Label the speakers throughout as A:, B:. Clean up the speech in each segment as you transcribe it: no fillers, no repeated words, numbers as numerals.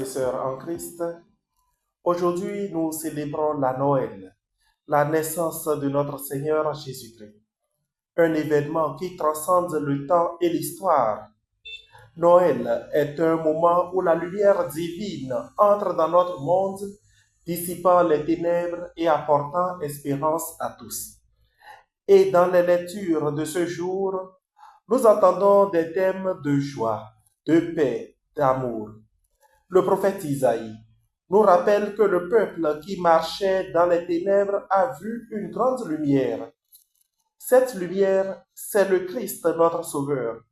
A: et sœurs en Christ, aujourd'hui nous célébrons la Noël, la naissance de notre Seigneur Jésus-Christ, un événement qui transcende le temps et l'histoire. Noël est un moment où la lumière divine entre dans notre monde, dissipant les ténèbres et apportant espérance à tous. Et dans les lectures de ce jour, nous entendons des thèmes de joie, de paix, d'amour. Le prophète Isaïe nous rappelle que le peuple qui marchait dans les ténèbres a vu une grande lumière. Cette lumière, c'est le Christ, notre Sauveur.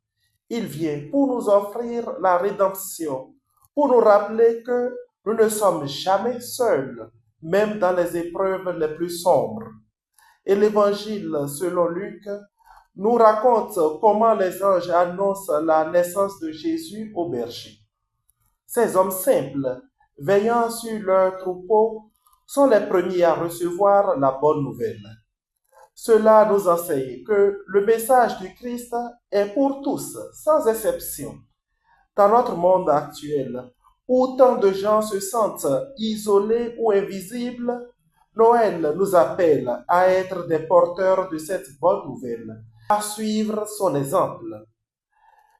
A: Il vient pour nous offrir la rédemption, pour nous rappeler que nous ne sommes jamais seuls, même dans les épreuves les plus sombres. Et l'Évangile, selon Luc, nous raconte comment les anges annoncent la naissance de Jésus au berger. Ces hommes simples, veillant sur leur troupeau, sont les premiers à recevoir la bonne nouvelle. Cela nous enseigne que le message du Christ est pour tous, sans exception. Dans notre monde actuel, où tant de gens se sentent isolés ou invisibles, Noël nous appelle à être des porteurs de cette bonne nouvelle, à suivre son exemple.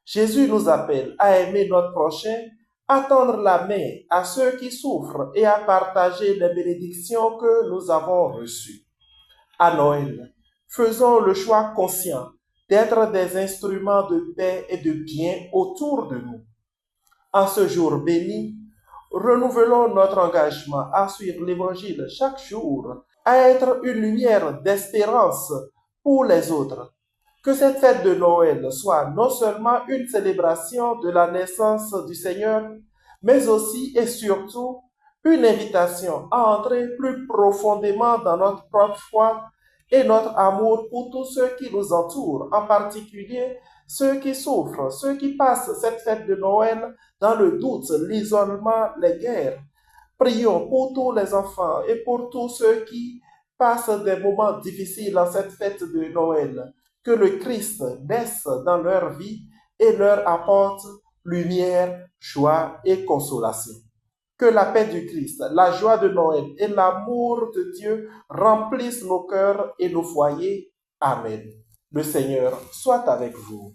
A: Jésus nous appelle à aimer notre prochain, à tendre la main à ceux qui souffrent et à partager les bénédictions que nous avons reçues. À Noël, faisons le choix conscient d'être des instruments de paix et de bien autour de nous. En ce jour béni, renouvelons notre engagement à suivre l'Évangile chaque jour, à être une lumière d'espérance pour les autres. Que cette fête de Noël soit non seulement une célébration de la naissance du Seigneur, mais aussi et surtout une invitation à entrer plus profondément dans notre propre foi et notre amour pour tous ceux qui nous entourent, en particulier ceux qui souffrent, ceux qui passent cette fête de Noël dans le doute, l'isolement, les guerres. Prions pour tous les enfants et pour tous ceux qui passent des moments difficiles en cette fête de Noël. Que le Christ naisse dans leur vie et leur apporte lumière, joie et consolation. Que la paix du Christ, la joie de Noël et l'amour de Dieu remplissent nos cœurs et nos foyers. Amen. Le Seigneur soit avec vous.